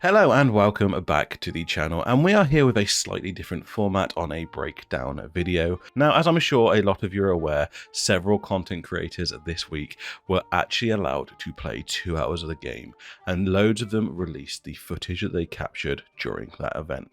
Hello and welcome back to the channel, and we are here with a slightly different format on a breakdown video. Now, as I'm sure a lot of you are aware, several content creators this week were actually allowed to play 2 hours of the game, and loads of them released the footage that they captured during that event.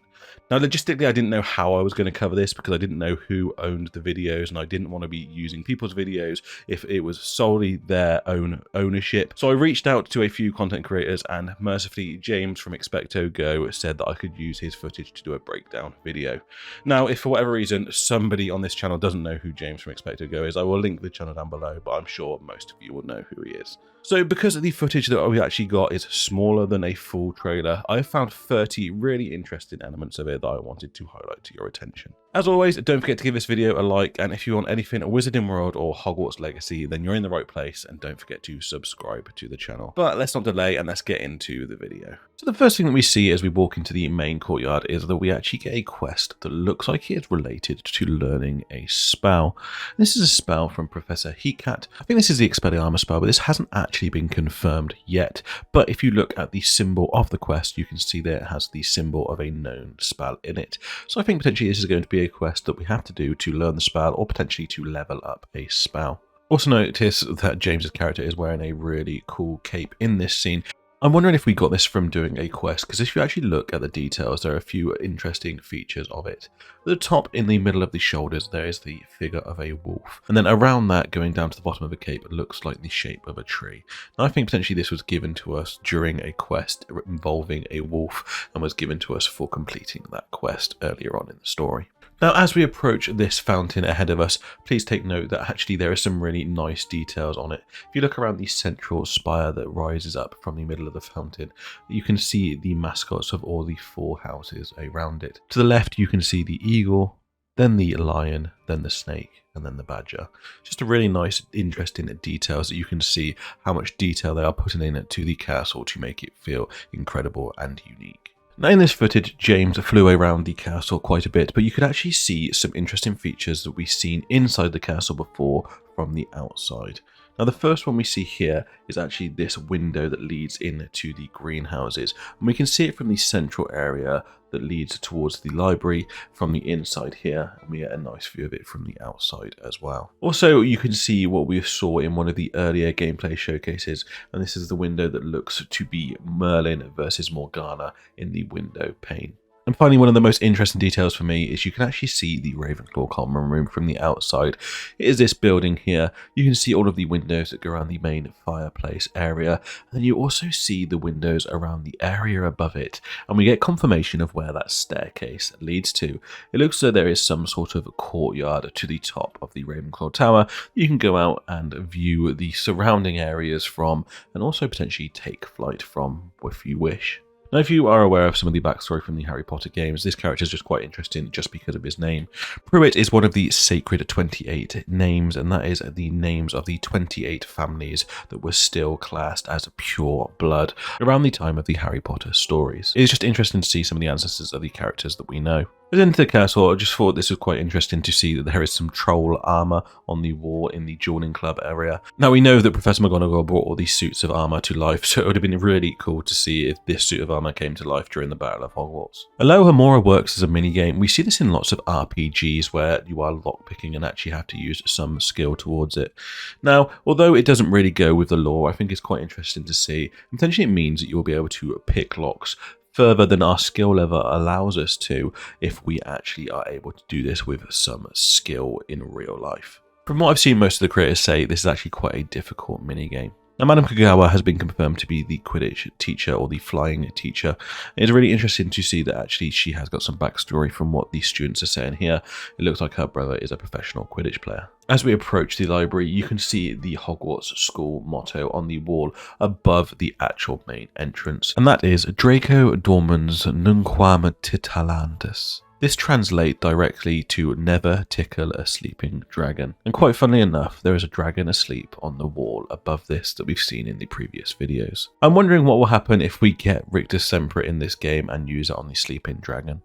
Now, logistically, I didn't know how I was going to cover this because I didn't know who owned the videos, and I didn't want to be using people's videos if it was solely their own ownership. So I reached out to a few content creators, and mercifully, James from XpectoGO said that I could use his footage to do a breakdown video. Now, if for whatever reason somebody on this channel doesn't know who James from XpectoGO is, I will link the channel down below, but I'm sure most of you will know who he is. So because the footage that we actually got is smaller than a full trailer, I found 30 really interesting elements of it that I wanted to highlight to your attention. As always, don't forget to give this video a like, and if you want anything Wizarding World or Hogwarts Legacy, then you're in the right place, and don't forget to subscribe to the channel. But let's not delay and let's get into the video. So the first thing that we see as we walk into the main courtyard is that we actually get a quest that looks like it's related to learning a spell. This is a spell from Professor Hecat. I think this is the Expelliarmus spell, but this hasn't actually been confirmed yet. But if you look at the symbol of the quest, you can see that it has the symbol of a known spell in it. So I think potentially this is going to be a quest that we have to do to learn the spell, or potentially to level up a spell. Also notice that James's character is wearing a really cool cape in this scene. I'm wondering if we got this from doing a quest, because if you actually look at the details, there are a few interesting features of it. At the top, in the middle of the shoulders, there is the figure of a wolf. And then around that, going down to the bottom of the cape, it looks like the shape of a tree. Now, I think potentially this was given to us during a quest involving a wolf, and was given to us for completing that quest earlier on in the story. Now, as we approach this fountain ahead of us, please take note that actually there are some really nice details on it. If you look around the central spire that rises up from the middle of the fountain, you can see the mascots of all the 4 houses around it. To the left, you can see the eagle, then the lion, then the snake, and then the badger. Just a really nice, interesting details that you can see how much detail they are putting in to the castle to make it feel incredible and unique. Now, in this footage, James flew around the castle quite a bit, but you could actually see some interesting features that we've seen inside the castle before from the outside. Now, the first one we see here is actually this window that leads into the greenhouses, and we can see it from the central area that leads towards the library from the inside here, and we get a nice view of it from the outside as well. Also, you can see what we saw in one of the earlier gameplay showcases, and this is the window that looks to be Merlin versus Morgana in the window pane. And finally, one of the most interesting details for me is you can actually see the Ravenclaw common room from the outside. It is this building here. You can see all of the windows that go around the main fireplace area, and then you also see the windows around the area above it, and we get confirmation of where that staircase leads to. It looks as though there is some sort of courtyard to the top of the Ravenclaw tower. You can go out and view the surrounding areas from, and also potentially take flight from if you wish. Now, if you are aware of some of the backstory from the Harry Potter games, this character is just quite interesting just because of his name. Pruitt is one of the sacred 28 names, and that is the names of the 28 families that were still classed as pure blood around the time of the Harry Potter stories. It's just interesting to see some of the ancestors of the characters that we know. As into the castle, I just thought this was quite interesting to see that there is some troll armor on the wall in the Dueling Club area. Now, we know that Professor McGonagall brought all these suits of armor to life, so it would have been really cool to see if this suit of armor came to life during the Battle of Hogwarts. Alohomora works as a minigame. We see this in lots of RPGs where you are lockpicking and actually have to use some skill towards it. Now, although it doesn't really go with the lore, I think it's quite interesting to see. Potentially it means that you'll be able to pick locks further than our skill level allows us to if we actually are able to do this with some skill in real life. From what I've seen most of the creators say, this is actually quite a difficult minigame. Now, Madame Kagawa has been confirmed to be the Quidditch teacher, or the flying teacher. It's really interesting to see that actually she has got some backstory from what the students are saying here. It looks like her brother is a professional Quidditch player. As we approach the library, you can see the Hogwarts school motto on the wall above the actual main entrance, and that is Draco Dormans Nunquam Titalantis. This translates directly to never tickle a sleeping dragon. And quite funnily enough, there is a dragon asleep on the wall above this that we've seen in the previous videos. I'm wondering what will happen if we get Rictus Semper in this game and use it on the sleeping dragon.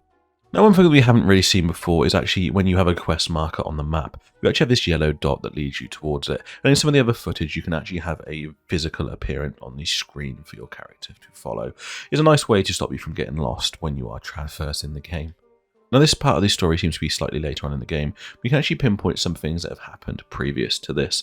Now, one thing that we haven't really seen before is actually when you have a quest marker on the map, you actually have this yellow dot that leads you towards it. And in some of the other footage, you can actually have a physical appearance on the screen for your character to follow. It's a nice way to stop you from getting lost when you are traversing the game. Now, this part of the story seems to be slightly later on in the game. We can actually pinpoint some things that have happened previous to this.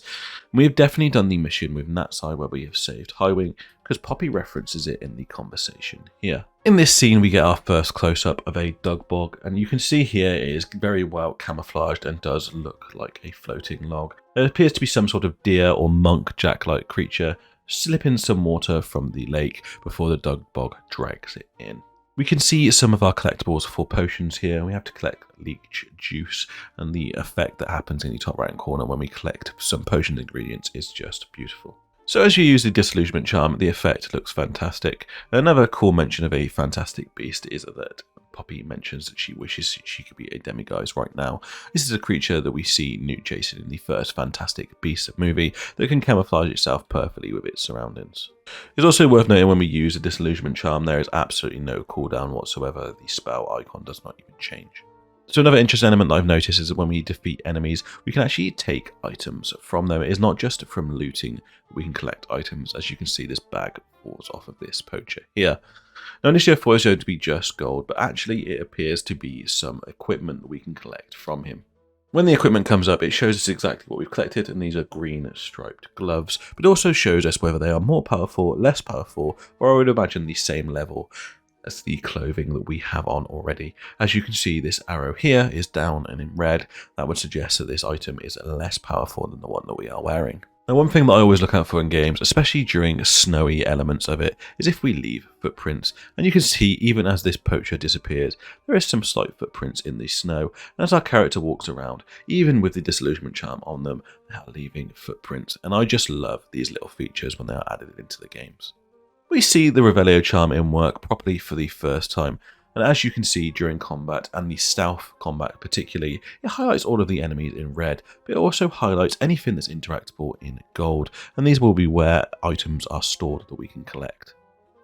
We have definitely done the mission with Natsai where we have saved Highwing, because Poppy references it in the conversation here. In this scene, we get our first close-up of a Dugbog, and you can see here it is very well camouflaged and does look like a floating log. There appears to be some sort of deer or monk jack-like creature slipping some water from the lake before the Dugbog drags it in. We can see some of our collectibles for potions here. We have to collect leech juice, and the effect that happens in the top right hand corner when we collect some potion ingredients is just beautiful. So as you use the disillusionment charm, the effect looks fantastic. Another cool mention of a fantastic beast is that Poppy mentions that she wishes she could be a demiguise right now. This is a creature that we see Newt chasing in the first Fantastic Beasts movie that can camouflage itself perfectly with its surroundings. It's also worth noting when we use a disillusionment charm, there is absolutely no cooldown whatsoever. The spell icon does not even change. So another interesting element that I've noticed is that when we defeat enemies, we can actually take items from them. It is not just from looting that we can collect items. As you can see, this bag falls off of this poacher here. Now initially I thought it was going to be just gold, but actually it appears to be some equipment that we can collect from him. When the equipment comes up, it shows us exactly what we've collected, and these are green striped gloves, but it also shows us whether they are more powerful, less powerful, or I would imagine the same level as the clothing that we have on already. As you can see, this arrow here is down and in red. That would suggest that this item is less powerful than the one that we are wearing. Now, one thing that I always look out for in games, especially during snowy elements of it, is if we leave footprints. And you can see, even as this poacher disappears, there is some slight footprints in the snow. And as our character walks around, even with the disillusionment charm on them, they are leaving footprints. And I just love these little features when they are added into the games. We see the Revelio charm in work properly for the first time. And as you can see during combat, and the stealth combat particularly, it highlights all of the enemies in red, but it also highlights anything that's interactable in gold, and these will be where items are stored that we can collect.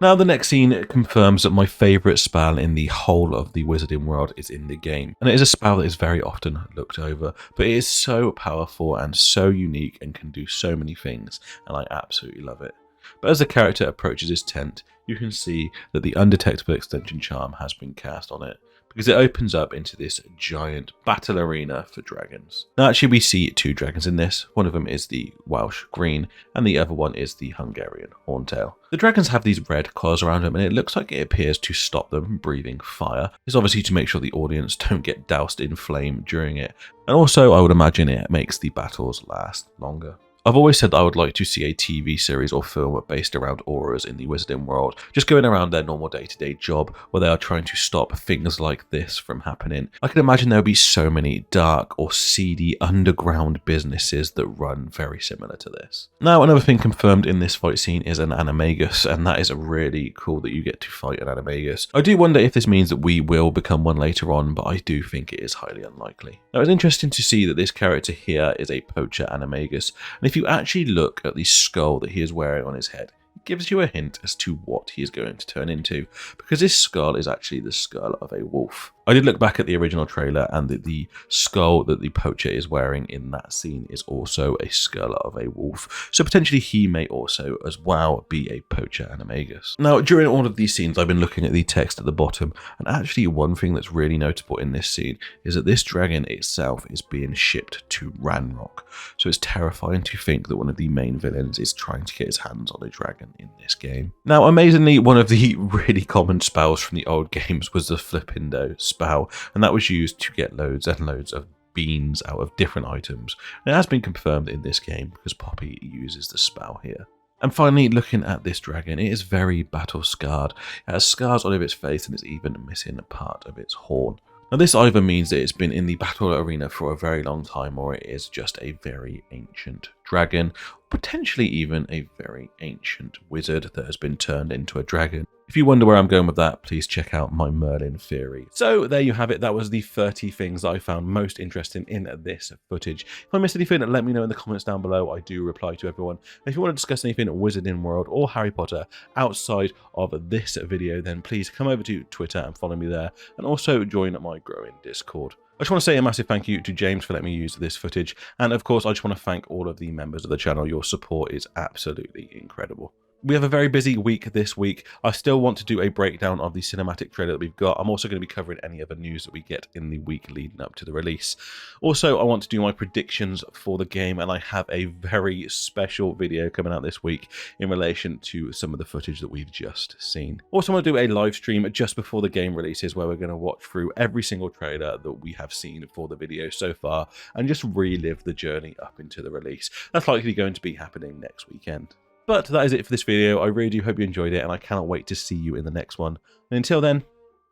Now the next scene confirms that my favourite spell in the whole of the wizarding world is in the game, and it is a spell that is very often looked over, but it is so powerful and so unique and can do so many things, and I absolutely love it. But as the character approaches his tent, you can see that the undetectable extension charm has been cast on it, because it opens up into this giant battle arena for dragons. Now actually we see two dragons in this. One of them is the Welsh Green, and the other one is the Hungarian Horntail. The dragons have these red claws around them, and it looks like it appears to stop them from breathing fire. It's obviously to make sure the audience don't get doused in flame during it, and also I would imagine it makes the battles last longer. I've always said that I would like to see a TV series or film based around auras in the wizarding world, just going around their normal day-to-day job where they are trying to stop things like this from happening. I can imagine there would be so many dark or seedy underground businesses that run very similar to this. Now another thing confirmed in this fight scene is an animagus, and that is really cool that you get to fight an animagus. I do wonder if this means that we will become one later on, but I do think it is highly unlikely. Now it's interesting to see that this character here is a poacher animagus, and if you actually look at the skull that he is wearing on his head, it gives you a hint as to what he is going to turn into, because this skull is actually the skull of a wolf. I did look back at the original trailer, and the skull that the poacher is wearing in that scene is also a skull of a wolf, so potentially he may also as well be a poacher animagus. Now during all of these scenes I've been looking at the text at the bottom, and actually one thing that's really notable in this scene is that this dragon itself is being shipped to Ranrock, so it's terrifying to think that one of the main villains is trying to get his hands on a dragon in this game. Now amazingly, one of the really common spells from the old games was the Flipindo spell, and that was used to get loads and loads of beans out of different items. And it has been confirmed in this game because Poppy uses the spell here. And finally, looking at this dragon, it is very battle scarred. It has scars all over its face, and it's even missing a part of its horn. Now this either means that it's been in the battle arena for a very long time, or it is just a very ancient dragon, potentially even a very ancient wizard that has been turned into a dragon. If you wonder where I'm going with that, please check out my Merlin theory. So there you have it. That was the 30 things I found most interesting in this footage. If I missed anything, let me know in the comments down below. I do reply to everyone. If you want to discuss anything Wizarding World or Harry Potter outside of this video, then please come over to Twitter and follow me there, and also join my growing Discord. I just want to say a massive thank you to James for letting me use this footage, and of course I just want to thank all of the members of the channel. Your support is absolutely incredible. We have a very busy week this week. I still want to do a breakdown of the cinematic trailer that we've got. I'm also going to be covering any other news that we get in the week leading up to the release. Also, I want to do my predictions for the game, and I have a very special video coming out this week in relation to some of the footage that we've just seen. Also, I want to do a live stream just before the game releases where we're going to watch through every single trailer that we have seen for the video so far and just relive the journey up into the release. That's likely going to be happening next weekend. But that is it for this video. I really do hope you enjoyed it, and I cannot wait to see you in the next one. And until then,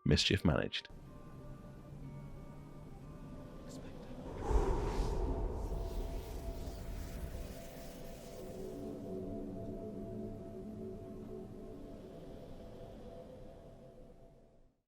mischief managed.